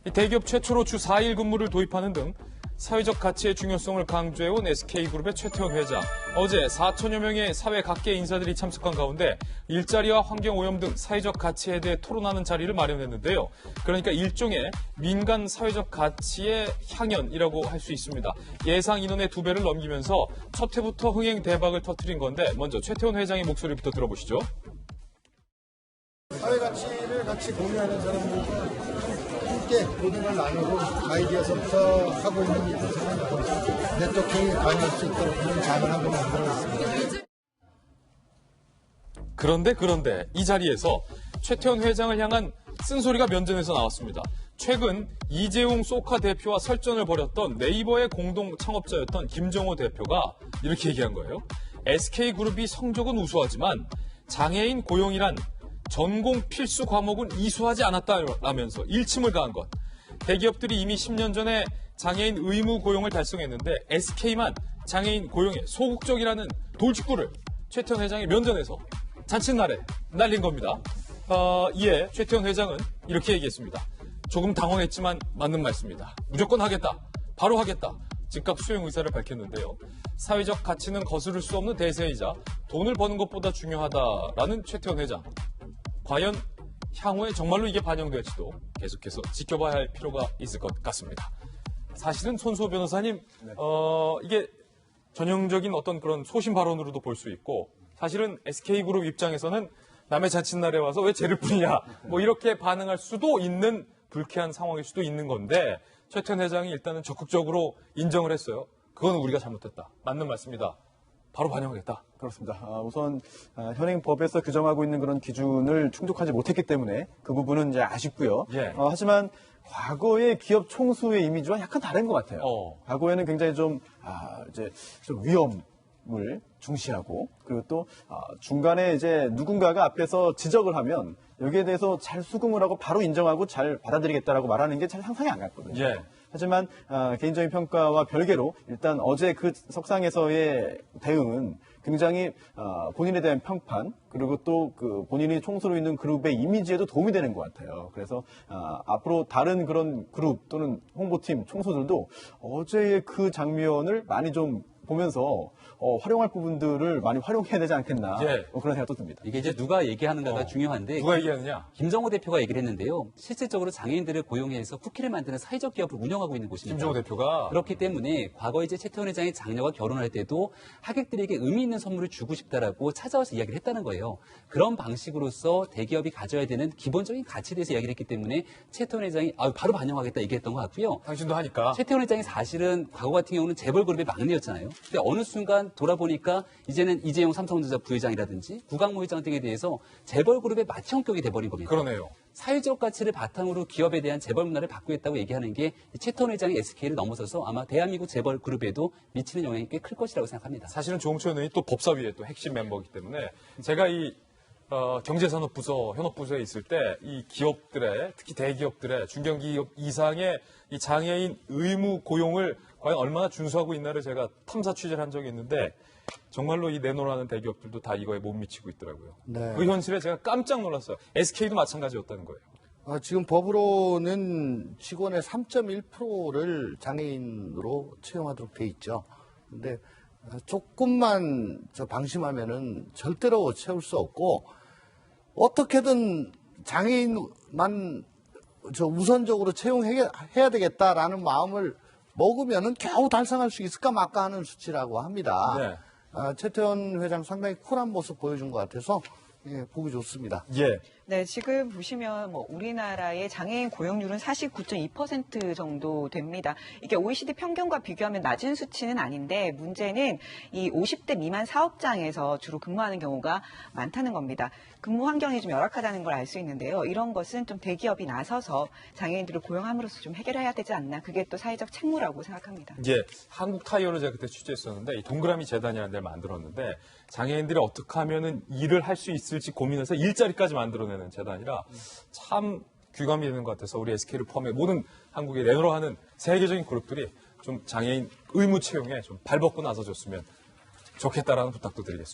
대기업 최초로 주 4일 근무를 도입하는 등 사회적 가치의 중요성을 강조해온 SK그룹의 최태원 회장. 어제 4천여 명의 사회 각계 인사들이 참석한 가운데 일자리와 환경오염 등 사회적 가치에 대해 토론하는 자리를 마련했는데요. 그러니까 일종의 민간 사회적 가치의 향연이라고 할 수 있습니다. 예상 인원의 2배를 넘기면서 첫 해부터 흥행 대박을 터뜨린 건데 먼저 최태원 회장의 목소리부터 들어보시죠. 사회 가치를 같이 공유하는 사람들과 함께 모든 걸 나누고 아이디어서부터 하고 있는 일들을 네트워킹에 관여할 수 있도록 그런 장을 한번 만들어봤습니다. 그런데 이 자리에서 최태원 회장을 향한 쓴소리가 면전에서 나왔습니다. 최근 이재용 소카 대표와 설전을 벌였던 네이버의 공동 창업자였던 김정호 대표가 이렇게 얘기한 거예요. SK그룹이 성적은 우수하지만 장애인 고용이란 전공 필수 과목은 이수하지 않았다라면서 일침을 가한 것. 대기업들이 이미 10년 전에 장애인 의무 고용을 달성했는데 SK만 장애인 고용에 소극적이라는 돌직구를 최태원 회장의 면전에서 잔칫날에 날린 겁니다. 이에 최태원 회장은 이렇게 얘기했습니다. 조금 당황했지만 맞는 말씀입니다. 무조건 하겠다. 바로 하겠다. 즉각 수용 의사를 밝혔는데요. 사회적 가치는 거스를 수 없는 대세이자 돈을 버는 것보다 중요하다라는 최태원 회장. 과연 향후에 정말로 이게 반영될지도 계속해서 지켜봐야 할 필요가 있을 것 같습니다. 사실은 손수호 변호사님, 이게 전형적인 어떤 그런 소신 발언으로도 볼 수 있고 사실은 SK그룹 입장에서는 남의 잔칫날에 와서 왜 죄를 뿌리냐 뭐 이렇게 반응할 수도 있는 불쾌한 상황일 수도 있는 건데 최태원 회장이 일단은 적극적으로 인정을 했어요. 그건 우리가 잘못했다. 맞는 말씀이다. 바로 반영하겠다. 그렇습니다. 우선 현행 법에서 규정하고 있는 그런 기준을 충족하지 못했기 때문에 그 부분은 이제 아쉽고요. 예. 하지만 과거의 기업 총수의 이미지와 약간 다른 것 같아요. 과거에는 굉장히 좀 위험을 중시하고 그리고 또 중간에 이제 누군가가 앞에서 지적을 하면 여기에 대해서 잘 수긍을 하고 바로 인정하고 잘 받아들이겠다라고 말하는 게 잘 상상이 안 갔거든요. 예. 하지만 개인적인 평가와 별개로 일단 어제 그 석상에서의 대응은 굉장히 본인에 대한 평판 그리고 또 그 본인이 총수로 있는 그룹의 이미지에도 도움이 되는 것 같아요. 그래서 앞으로 다른 그런 그룹 또는 홍보팀 총수들도 어제의 그 장면을 많이 좀 보면서 활용할 부분들을 많이 활용해야 되지 않겠나 그런 생각도 듭니다. 이게 이제 누가 얘기하는가가 중요한데 누가 얘기하느냐? 김정호 대표가 얘기를 했는데요. 실질적으로 장애인들을 고용해서 쿠키를 만드는 사회적 기업을 운영하고 있는 곳입니다. 김정호 대표가 그렇기 때문에 과거에 이제 최태원 회장의 장녀가 결혼할 때도 하객들에게 의미 있는 선물을 주고 싶다라고 찾아와서 이야기를 했다는 거예요. 그런 방식으로서 대기업이 가져야 되는 기본적인 가치에 대해서 이야기를 했기 때문에 최태원 회장이 바로 반영하겠다 얘기했던 것 같고요. 당신도 하니까. 최태원 회장이 사실은 과거 같은 경우는 재벌그룹의 막내였잖아요. 근데 어느 순간 돌아보니까 이제는 이재용 삼성전자 부회장이라든지 구강모 회장 등에 대해서 재벌그룹의 맏형격이 돼버린 겁니다. 그러네요. 사회적 가치를 바탕으로 기업에 대한 재벌 문화를 바꾸겠다고 얘기하는 게 최태원 회장이 SK를 넘어서서 아마 대한민국 재벌 그룹에도 미치는 영향이 꽤 클 것이라고 생각합니다. 사실은 조홍천 의원이 또 법사위의 또 핵심 멤버이기 때문에 제가 이 경제산업부서, 현업부서에 있을 때 이 기업들의, 특히 대기업들의 중견기업 이상의 이 장애인 의무 고용을 과연 얼마나 준수하고 있나를 제가 탐사 취재를 한 적이 있는데 정말로 이 내노라는 대기업들도 다 이거에 못 미치고 있더라고요. 네. 그 현실에 제가 깜짝 놀랐어요. SK도 마찬가지였다는 거예요. 지금 법으로는 직원의 3.1%를 장애인으로 채용하도록 돼 있죠. 근데 조금만 방심하면은 절대로 채울 수 없고 어떻게든 장애인만 우선적으로 채용해야 되겠다라는 마음을 먹으면은 겨우 달성할 수 있을까 말까 하는 수치라고 합니다. 네. 최태원 회장 상당히 쿨한 모습 보여준 것 같아서 보기 좋습니다. 예. 네, 지금 보시면 우리나라의 장애인 고용률은 49.2% 정도 됩니다. 이게 OECD 평균과 비교하면 낮은 수치는 아닌데 문제는 이 50대 미만 사업장에서 주로 근무하는 경우가 많다는 겁니다. 근무 환경이 좀 열악하다는 걸 알 수 있는데요. 이런 것은 좀 대기업이 나서서 장애인들을 고용함으로써 좀 해결해야 되지 않나. 그게 또 사회적 책무라고 생각합니다. 예, 한국 타이어를 제가 그때 취재했었는데 이 동그라미 재단이라는 데를 만들었는데 장애인들이 어떻게 하면은 일을 할 수 있을지 고민해서 일자리까지 만들어내는 재단이라 참 귀감이 되는 것 같아서 우리 SK를 포함해 모든 한국에 내놓으려 하는 세계적인 그룹들이 좀 장애인 의무 채용에 좀 발벗고 나서줬으면 좋겠다라는 부탁도 드리겠습니다.